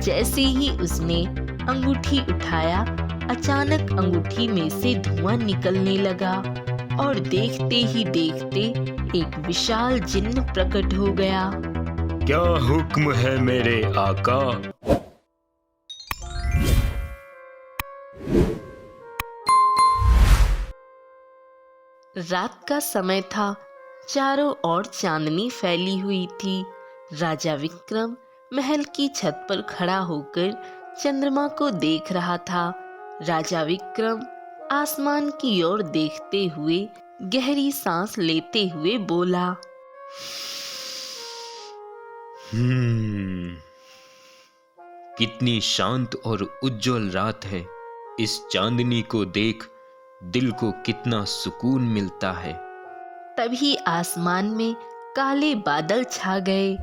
जैसे ही उसने अंगूठी उठाया, अचानक अंगूठी में से धुआं निकलने लगा और देखते ही देखते एक विशाल जिन्न प्रकट हो गया। क्या हुक्म है मेरे आका? रात का समय था, चारों ओर चांदनी फैली हुई थी। राजा विक्रम महल की छत पर खड़ा होकर चंद्रमा को देख रहा था। राजा विक्रम आसमान की ओर देखते हुए गहरी सांस लेते हुए बोला, कितनी शांत और उज्जवल रात है। इस चांदनी को देख दिल को कितना सुकून मिलता है। तभी आसमान में काले बादल छा गए।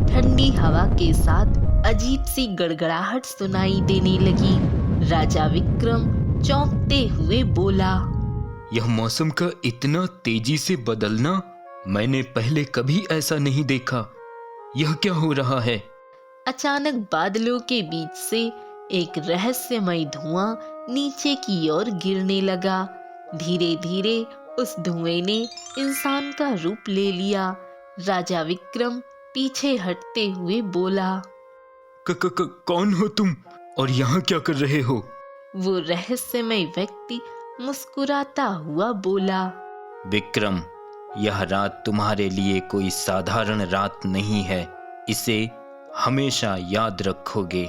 ठंडी हवा के साथ अजीब सी गड़गड़ाहट सुनाई देने लगी। राजा विक्रम चौंकते हुए बोला, यह मौसम का इतना तेजी से बदलना मैंने पहले कभी ऐसा नहीं देखा। यह क्या हो रहा है? अचानक बादलों के बीच से एक रहस्यमय धुआं नीचे की ओर गिरने लगा। धीरे धीरे उस धुएं ने इंसान का रूप ले लिया। राजा विक्रम पीछे हटते हुए बोला, कौन हो तुम और यहाँ क्या कर रहे हो? वो रहस्यमय व्यक्ति मुस्कुराता हुआ बोला, विक्रम, यह रात तुम्हारे लिए कोई साधारण रात नहीं है। इसे हमेशा याद रखोगे।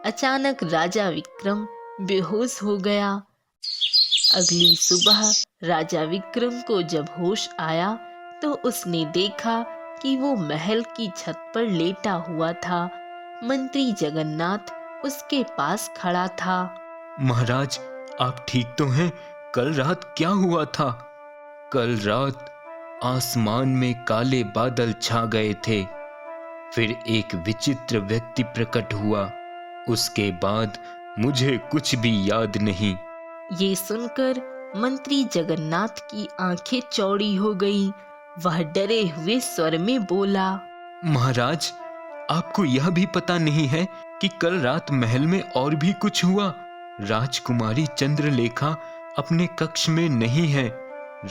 अचानक राजा विक्रम बेहोश हो गया। अगली सुबह राजा विक्रम को जब होश आया तो उसने देखा कि वो महल की छत पर लेटा हुआ था। मंत्री जगन्नाथ उसके पास खड़ा था। महाराज, आप ठीक तो हैं? कल रात क्या हुआ था? कल रात आसमान में काले बादल छा गए थे। फिर एक विचित्र व्यक्ति प्रकट हुआ। उसके बाद मुझे कुछ भी याद नहीं। ये सुनकर मंत्री जगन्नाथ की आंखें चौड़ी हो गईं। वह डरे हुए स्वर में बोला, महाराज, आपको यह भी पता नहीं है कि कल रात महल में और भी कुछ हुआ। राजकुमारी चंद्रलेखा अपने कक्ष में नहीं है।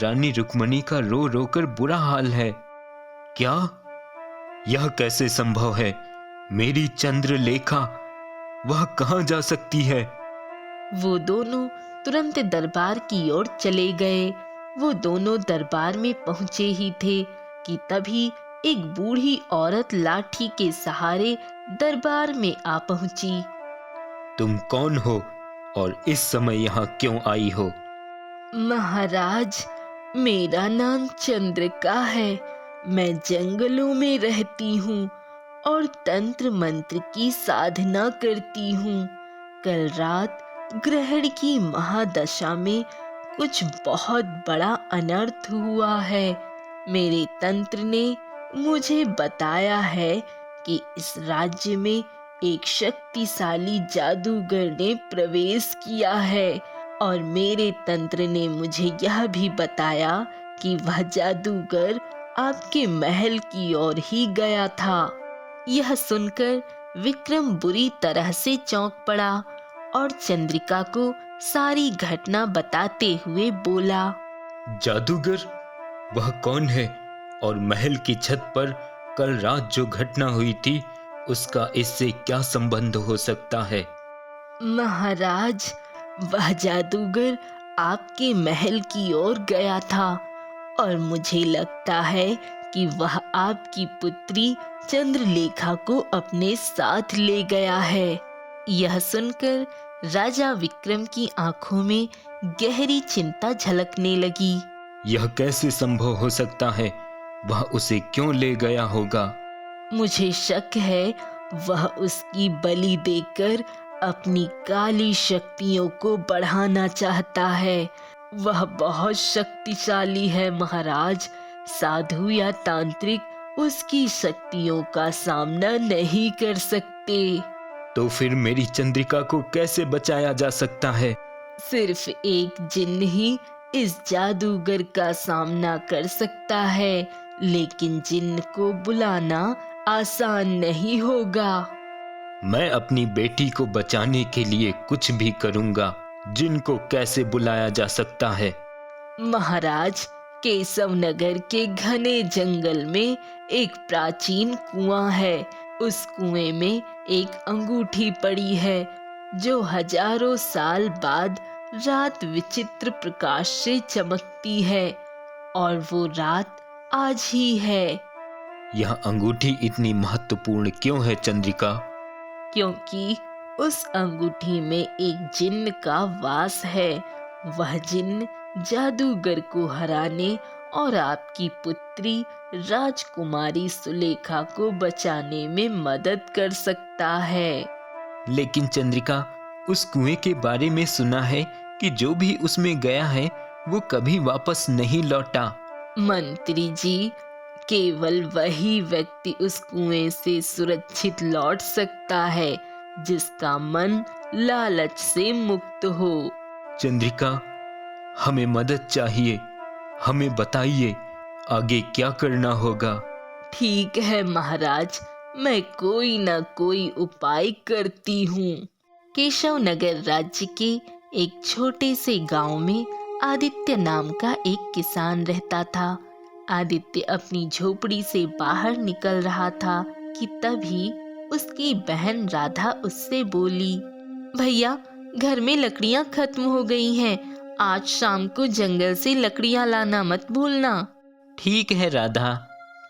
रानी रुक्मणी का रो रो कर बुरा हाल है। क्या? यह कैसे संभव है? मेरी चंद्रलेखा, वह कहाँ जा सकती है? वो दोनों तुरंत दरबार की ओर चले गए। वो दोनों दरबार में पहुंचे ही थे कि तभी एक बूढ़ी औरत लाठी के सहारे दरबार में आ पहुंची। तुम कौन हो और इस समय यहाँ क्यों आई हो? महाराज, मेरा नाम चंद्रिका है। मैं जंगलों में रहती हूँ और तंत्र मंत्र की साधना करती हूँ। कल रात ग्रहण की महादशा में कुछ बहुत बड़ा अनर्थ हुआ है। मेरे तंत्र ने मुझे बताया है कि इस राज्य में एक शक्तिशाली जादूगर ने प्रवेश किया है और मेरे तंत्र ने मुझे यह भी बताया कि वह जादूगर आपके महल की ओर ही गया था। यह सुनकर विक्रम बुरी तरह से चौंक पड़ा और चंद्रिका को सारी घटना बताते हुए बोला, जादूगर? वह कौन है? और महल की छत पर कल रात जो घटना हुई थी उसका इससे क्या संबंध हो सकता है? महाराज, वह जादूगर आपके महल की ओर गया था और मुझे लगता है कि वह आपकी पुत्री चंद्रलेखा को अपने साथ ले गया है। यह सुनकर राजा विक्रम की आंखों में गहरी चिंता झलकने लगी। यह कैसे संभव हो सकता है? वह उसे क्यों ले गया होगा? मुझे शक है वह उसकी बलि देकर अपनी काली शक्तियों को बढ़ाना चाहता है। वह बहुत शक्तिशाली है महाराज। साधु या तांत्रिक उसकी शक्तियों का सामना नहीं कर सकते। तो फिर मेरी चंद्रिका को कैसे बचाया जा सकता है? सिर्फ एक जिन्न ही इस जादूगर का सामना कर सकता है, लेकिन जिन्न को बुलाना आसान नहीं होगा। मैं अपनी बेटी को बचाने के लिए कुछ भी करूंगा। जिनको कैसे बुलाया जा सकता है? महाराज, केशव नगर के घने जंगल में एक प्राचीन कुआं है। उस कुएं में एक अंगूठी पड़ी है जो हजारों साल बाद रात विचित्र प्रकाश से चमकती है, और वो रात आज ही है। यह अंगूठी इतनी महत्वपूर्ण क्यों है चंद्रिका? क्योंकि उस अंगूठी में एक जिन्न का वास है। वह जिन्न जादूगर को हराने और आपकी पुत्री राजकुमारी सुलेखा को बचाने में मदद कर सकता है। लेकिन चंद्रिका, उस कुएं के बारे में सुना है कि जो भी उसमें गया है वो कभी वापस नहीं लौटा। मंत्री जी, केवल वही व्यक्ति उस कुएं से सुरक्षित लौट सकता है जिसका मन लालच से मुक्त हो। चंद्रिका, हमें मदद चाहिए। हमें बताइए आगे क्या करना होगा। ठीक है महाराज, मैं कोई न कोई उपाय करती हूँ। केशव नगर राज्य के एक छोटे से गांव में आदित्य नाम का एक किसान रहता था। आदित्य अपनी झोपड़ी से बाहर निकल रहा था कि तभी उसकी बहन राधा उससे बोली, भैया, घर में लकड़ियां खत्म हो गई हैं। आज शाम को जंगल से लकड़ियां लाना मत भूलना। ठीक है राधा,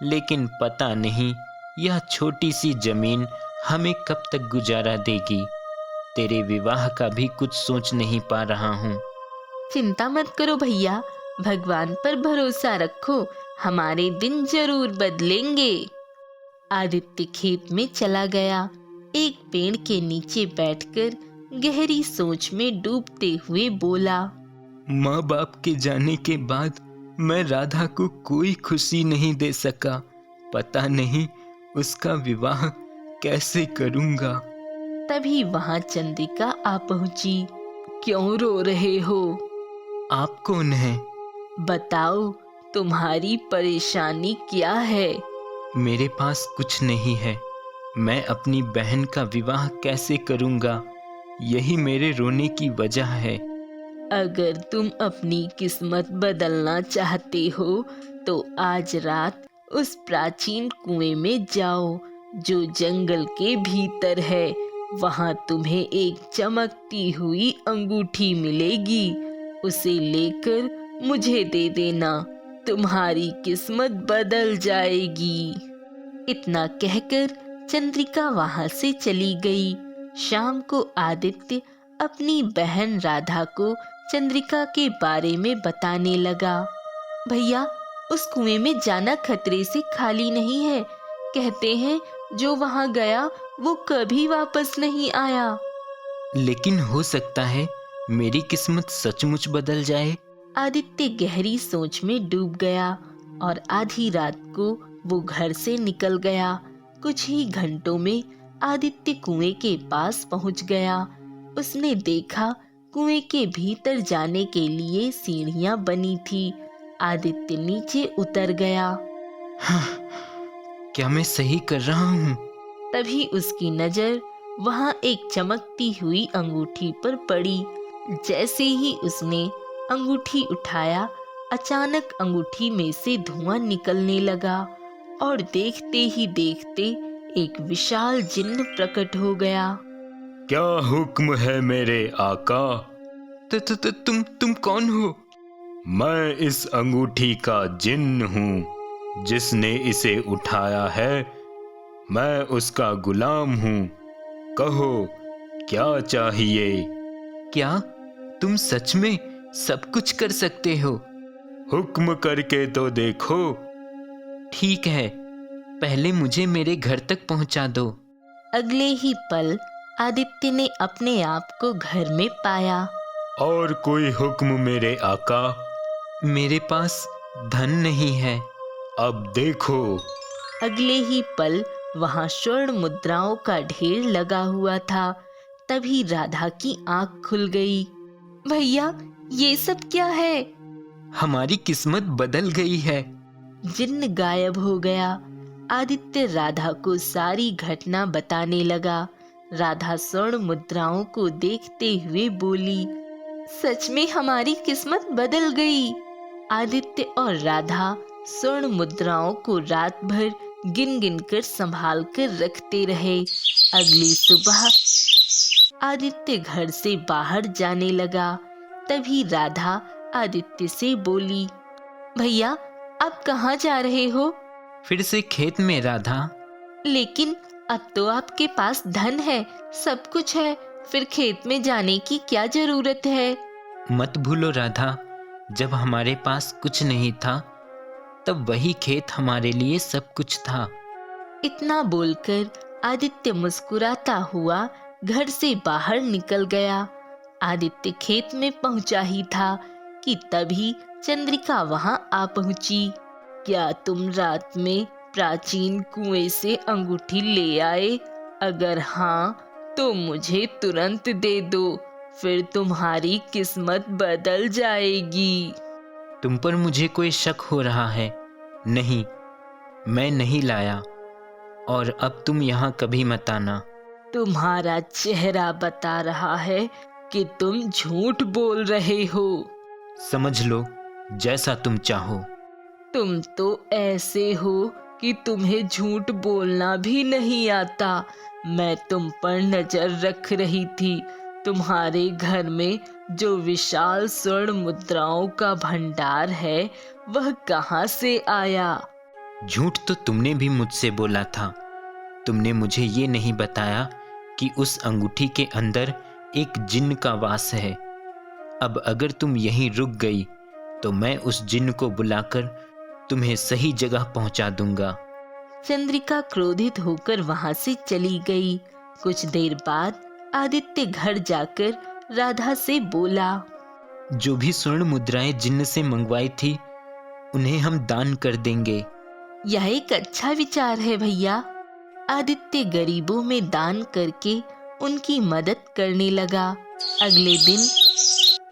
लेकिन पता नहीं यह छोटी सी जमीन हमें कब तक गुजारा देगी। तेरे विवाह का भी कुछ सोच नहीं पा रहा हूँ। चिंता मत करो भैया, भगवान पर भरोसा रखो, हमारे दिन जरूर बदलेंगे। आदित्य खेत में चला गया। एक पेड़ के नीचे बैठकर गहरी सोच में डूबते हुए बोला, माँ बाप के जाने के बाद मैं राधा को कोई खुशी नहीं दे सका। पता नहीं उसका विवाह कैसे करूंगा। तभी वहां चंद्रिका आ पहुंची। क्यों रो रहे हो? आप कौन हैं? बताओ, तुम्हारी परेशानी क्या है? मेरे पास कुछ नहीं है। मैं अपनी बहन का विवाह कैसे करूंगा? यही मेरे रोने की वजह है। अगर तुम अपनी किस्मत बदलना चाहते हो तो आज रात उस प्राचीन कुएं में जाओ जो जंगल के भीतर है। वहां तुम्हें एक चमकती हुई अंगूठी मिलेगी। उसे लेकर मुझे दे देना, तुम्हारी किस्मत बदल जाएगी। इतना कहकर चंद्रिका वहां से चली गई। शाम को आदित्य अपनी बहन राधा को चंद्रिका के बारे में बताने लगा। भैया, उस कुएं में जाना खतरे से खाली नहीं है। कहते हैं जो वहां गया वो कभी वापस नहीं आया। लेकिन हो सकता है मेरी किस्मत सचमुच बदल जाए। आदित्य गहरी सोच में डूब गया और आधी रात को वो घर से निकल गया। कुछ ही घंटों में आदित्य कुएं के पास पहुंच गया। उसने देखा कुएं के भीतर जाने के लिए सीढ़ियां बनी थी। आदित्य नीचे उतर गया। क्या मैं सही कर रहा हूँ? तभी उसकी नजर वहां एक चमकती हुई अंगूठी पर पड़ी। जैसे ही उसने अंगूठी उठाया, अचानक अंगूठी में से धुआं निकलने लगा और देखते ही देखते एक विशाल जिन्न प्रकट हो गया। क्या हुक्म है मेरे आका? तुम कौन हो? मैं इस अंगूठी का जिन्न हूँ। जिसने इसे उठाया है मैं उसका गुलाम हूँ। कहो क्या चाहिए? क्या तुम सच में सब कुछ कर सकते हो? हुक्म करके तो देखो। ठीक है, पहले मुझे मेरे घर तक पहुंचा दो। अगले ही पल आदित्य ने अपने आप को घर में पाया। और कोई हुक्म मेरे आका? मेरे पास धन नहीं है। अब देखो। अगले ही पल वहां स्वर्ण मुद्राओं का ढेर लगा हुआ था। तभी राधा की आंख खुल गई। भैया, ये सब क्या है? हमारी किस्मत बदल गई है। जिन्न गायब हो गया। आदित्य राधा को सारी घटना बताने लगा। राधा स्वर्ण मुद्राओं को देखते हुए बोली, सच में हमारी किस्मत बदल गई। आदित्य और राधा स्वर्ण मुद्राओं को रात भर गिन गिन कर संभाल कर रखते रहे। अगली सुबह आदित्य घर से बाहर जाने लगा। तभी राधा आदित्य से बोली, भैया आप कहाँ जा रहे हो? फिर से खेत में राधा। लेकिन अब तो आपके पास धन है, सब कुछ है, फिर खेत में जाने की क्या जरूरत है? मत भूलो राधा, जब हमारे पास कुछ नहीं था तब वही खेत हमारे लिए सब कुछ था। इतना बोलकर आदित्य मुस्कुराता हुआ घर से बाहर निकल गया। आदित्य खेत में पहुंचा ही था कि तभी चंद्रिका वहां आ पहुंची। क्या तुम रात में प्राचीन कुएं से अंगूठी ले आए? अगर हाँ तो मुझे तुरंत दे दो, फिर तुम्हारी किस्मत बदल जाएगी। तुम पर मुझे कोई शक हो रहा है? नहीं, मैं नहीं लाया, और अब तुम यहाँ कभी मत आना। तुम्हारा चेहरा बता रहा है कि तुम झूठ बोल रहे हो। समझ लो, जैसा तुम चाहो। तुम तो ऐसे हो कि तुम्हें झूठ बोलना भी नहीं आता। मैं तुम पर नजर रख रही थी। तुम्हारे घर में जो विशाल स्वर्ण मुद्राओं का भंडार है, वह कहाँ से आया? झूठ तो तुमने भी मुझसे बोला था। तुमने मुझे ये नहीं बताया कि उस अंगूठी के अंदर एक जिन्न का वास है। अब अगर तुम यहीं रुक गई तो मैं उस जिन्न को बुलाकर तुम्हें सही जगह पहुंचा दूंगा। चंद्रिका क्रोधित होकर वहां से चली गई। कुछ देर बाद आदित्य घर जाकर राधा से बोला, जो भी स्वर्ण मुद्राएं जिन्न से मंगवाई थी उन्हें हम दान कर देंगे। यह एक अच्छा विचार है भैया। आदित्य गरीबों में दान करके उनकी मदद करने लगा। अगले दिन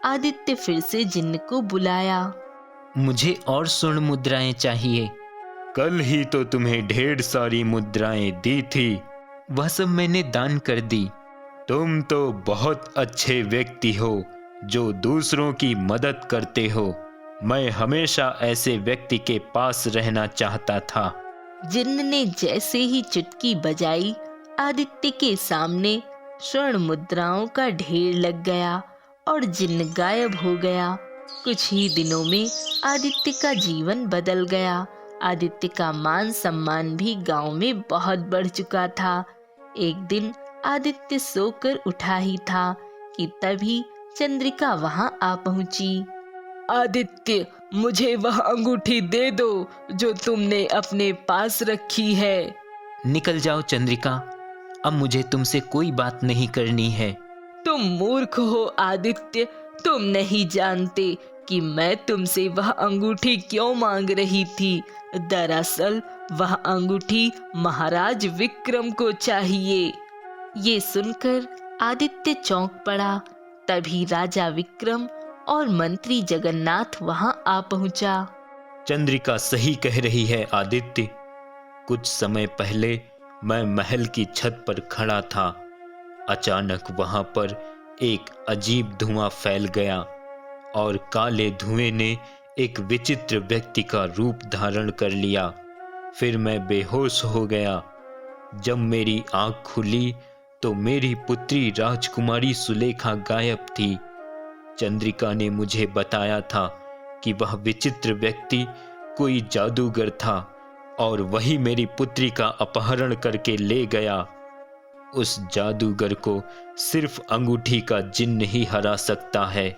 आदित्य फिर से जिन्न को बुलाया। मुझे और स्वर्ण मुद्राएं चाहिए। कल ही तो तुम्हें ढेर सारी मुद्राएं दी थी, वह सब मैंने दान कर दी। तुम तो बहुत अच्छे व्यक्ति हो जो दूसरों की मदद करते हो। मैं हमेशा ऐसे व्यक्ति के पास रहना चाहता था। जिन्न ने जैसे ही चुटकी बजाई, आदित्य के सामने स्वर्ण मुद्राओं का ढेर लग गया और जिन्न गायब हो गया। कुछ ही दिनों में आदित्य का जीवन बदल गया। आदित्य का मान सम्मान भी गांव में बहुत बढ़ चुका था। एक दिन आदित्य सोकर उठा ही था कि तभी चंद्रिका वहां आ पहुंची। आदित्य, मुझे वह अंगूठी दे दो जो तुमने अपने पास रखी है। निकल जाओ चंद्रिका, अब मुझे तुमसे कोई बात नहीं करनी है। तुम मूर्ख हो आदित्य, तुम नहीं जानते कि मैं तुमसे वह अंगूठी क्यों मांग रही थी। दरअसल वह अंगूठी महाराज विक्रम को चाहिए। ये सुनकर आदित्य चौंक पड़ा। तभी राजा विक्रम और मंत्री जगन्नाथ वहां आ पहुंचा। चंद्रिका सही कह रही है आदित्य। कुछ समय पहले मैं महल की छत पर खड़ा था। अचानक वहां पर एक अजीब धुआं फैल गया और काले धुएं ने एक विचित्र व्यक्ति का रूप धारण कर लिया। फिर मैं बेहोश हो गया। जब मेरी आंख खुली तो मेरी पुत्री राजकुमारी सुलेखा गायब थी। चंद्रिका ने मुझे बताया था कि वह विचित्र व्यक्ति कोई जादूगर था और वही मेरी पुत्री का अपहरण करके ले गया। उस जादूगर को सिर्फ अंगूठी का जिन्न ही हरा सकता है।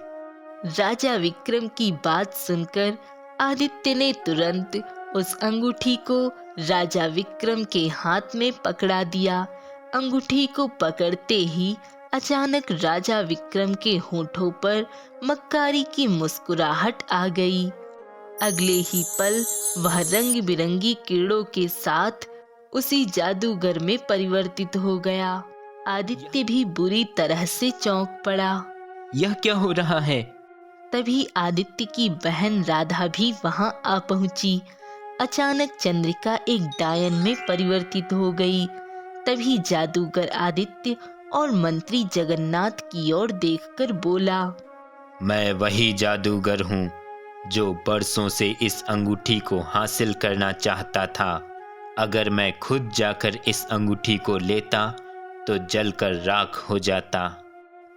राजा विक्रम की बात सुनकर आदित्य ने तुरंत उस अंगूठी को राजा विक्रम के हाथ में पकड़ा दिया। अंगूठी को पकड़ते ही अचानक राजा विक्रम के होठों पर मक्कारी की मुस्कुराहट आ गई। अगले ही पल वह रंग बिरंगी कीड़ों के साथ उसी जादूगर में परिवर्तित हो गया। आदित्य भी बुरी तरह से चौंक पड़ा। यह क्या हो रहा है? तभी आदित्य की बहन राधा भी वहां आ पहुंची। अचानक चंद्रिका एक डायन में परिवर्तित हो गई। तभी जादूगर आदित्य और मंत्री जगन्नाथ की ओर देखकर बोला, मैं वही जादूगर हूँ जो बरसों से इस अंगूठी को हासिल करना चाहता था। अगर मैं खुद जाकर इस अंगूठी को लेता तो जलकर राख हो जाता।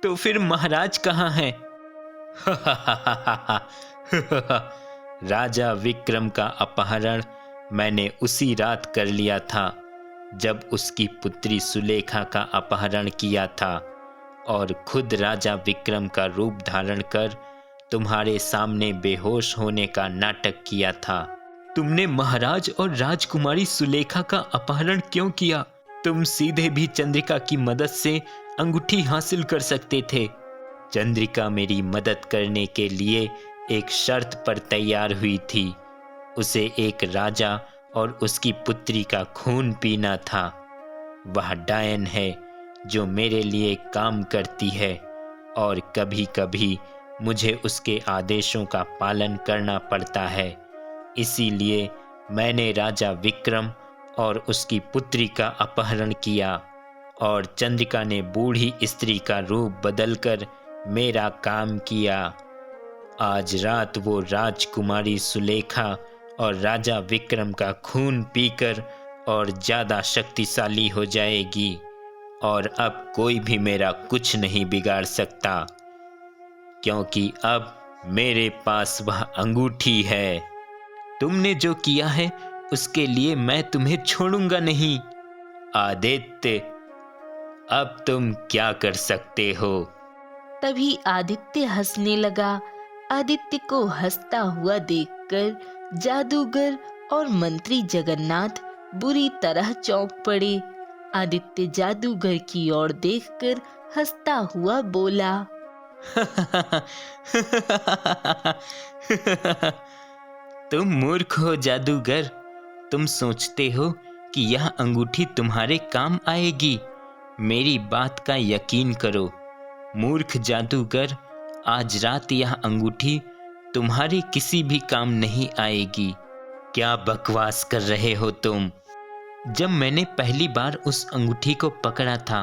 तो फिर महाराज कहाँ हैं? राजा विक्रम का अपहरण मैंने उसी रात कर लिया था जब उसकी पुत्री सुलेखा का अपहरण किया था और खुद राजा विक्रम का रूप धारण कर तुम्हारे सामने बेहोश होने का नाटक किया था। तुमने महाराज और राजकुमारी सुलेखा का अपहरण क्यों किया? तुम सीधे भी चंद्रिका की मदद से अंगूठी हासिल कर सकते थे। चंद्रिका मेरी मदद करने के लिए एक शर्त पर तैयार हुई थी। उसे एक राजा और उसकी पुत्री का खून पीना था। वह डायन है जो मेरे लिए काम करती है और कभी-कभी मुझे उसके आदेशों का पालन करना पड़ता है। इसीलिए मैंने राजा विक्रम और उसकी पुत्री का अपहरण किया और चंद्रिका ने बूढ़ी स्त्री का रूप बदलकर मेरा काम किया। आज रात वो राजकुमारी सुलेखा और राजा विक्रम का खून पीकर और ज्यादा शक्तिशाली हो जाएगी और अब कोई भी मेरा कुछ नहीं बिगाड़ सकता, क्योंकि अब मेरे पास वह अंगूठी है। तुमने जो किया है उसके लिए मैं तुम्हें छोड़ूंगा नहीं। आदित्य, अब तुम क्या कर सकते हो? तभी आदित्य हंसने लगा। आदित्य को हंसता हुआ देखकर जादूगर और मंत्री जगन्नाथ बुरी तरह चौंक पड़े। आदित्य जादूगर की ओर देखकर हंसता हुआ बोला, तुम मूर्ख हो जादूगर। तुम सोचते हो कि यह अंगूठी तुम्हारे काम आएगी। मेरी बात का यकीन करो मूर्ख जादूगर, आज रात यह अंगूठी तुम्हारे किसी भी काम नहीं आएगी। क्या बकवास कर रहे हो तुम? जब मैंने पहली बार उस अंगूठी को पकड़ा था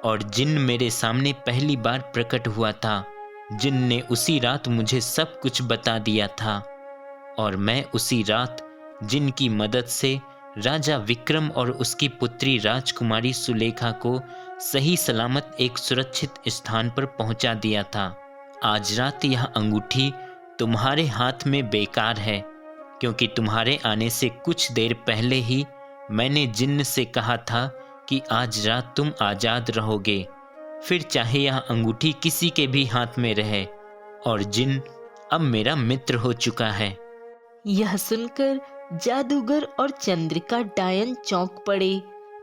और जिन मेरे सामने पहली बार प्रकट हुआ था, जिन ने उसी रात मुझे सब कुछ बता दिया था और मैं उसी रात जिन की मदद से राजा विक्रम और उसकी पुत्री राजकुमारी सुलेखा को सही सलामत एक सुरक्षित स्थान पर पहुंचा दिया था। आज रात यह अंगूठी तुम्हारे हाथ में बेकार है, क्योंकि तुम्हारे आने से कुछ देर पहले ही मैंने जिन्न से कहा था कि आज रात तुम आजाद रहोगे, फिर चाहे यह अंगूठी किसी के भी हाथ में रहे। और जिन्न अब मेरा मित्र हो चुका है। यह सुनकर जादूगर और चंद्रिका डायन चौंक पड़े।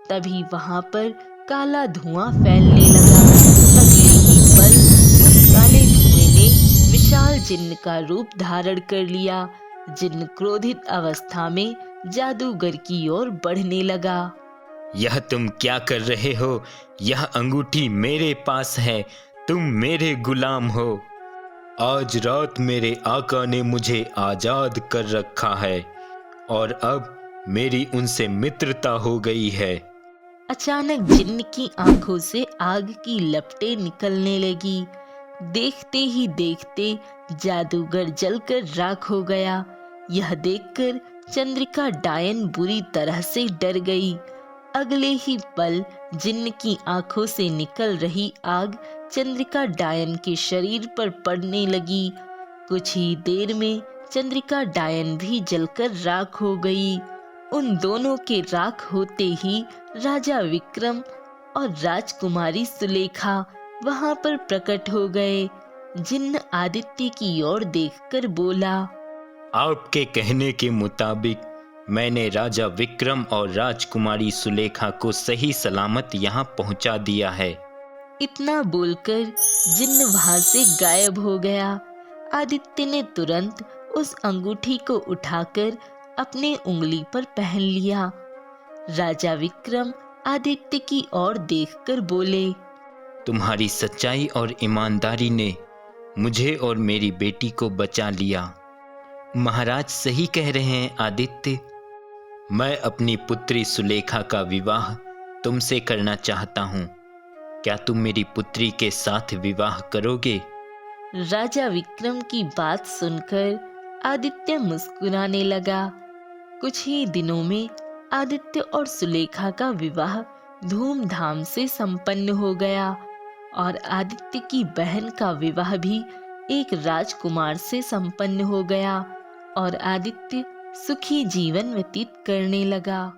तभी वहां पर काला धुआं फैलने लगा। अगले ही पल उस काले धुएं ने विशाल जिन्न का रूप धारण कर लिया। जिन्न क्रोधित अवस्था में जादूगर की ओर बढ़ने लगा। यह तुम क्या कर रहे हो? यह अंगूठी मेरे पास है, तुम मेरे गुलाम हो। आज रात मेरे आका ने मुझे आजाद कर रखा है और अब मेरी उनसे मित्रता हो गई है। अचानक जिन्न की आंखों से आग की लपटें निकलने लगी। देखते ही देखते जादूगर जलकर राख हो गया। यह देखकर चंद्रिका डायन बुरी तरह से डर गई। अगले ही पल जिन्न की आंखों से निकल रही आग चंद्रिका डायन के शरीर पर पड़ने लगी। कुछ ही देर में चंद्रिका डायन भी जलकर राख हो गई। उन दोनों के राख होते ही राजा विक्रम और राजकुमारी सुलेखा वहां पर प्रकट हो गए। जिन्न आदित्य की ओर देखकर बोला, आपके कहने के मुताबिक मैंने राजा विक्रम और राजकुमारी सुलेखा को सही सलामत यहाँ पहुँचा दिया है। इतना बोलकर जिन्न वहां से गायब हो गया। आदित्य ने तुरंत उस अंगूठी को उठाकर अपने उंगली पर पहन लिया। राजा विक्रम आदित्य की ओर देखकर बोले, तुम्हारी सच्चाई और ईमानदारी ने मुझे और मेरी बेटी को बचा लिया। महाराज सही कह रहे हैं आदित्य। मैं अपनी पुत्री सुलेखा का विवाह तुमसे करना चाहता हूँ। क्या तुम मेरी पुत्री के साथ विवाह करोगे? राजा विक्रम की बात सुनकर आदित्य मुस्कुराने लगा। कुछ ही दिनों में आदित्य और सुलेखा का विवाह धूमधाम से संपन्न हो गया और आदित्य की बहन का विवाह भी एक राजकुमार से संपन्न हो गया और आदित्य सुखी जीवन व्यतीत करने लगा।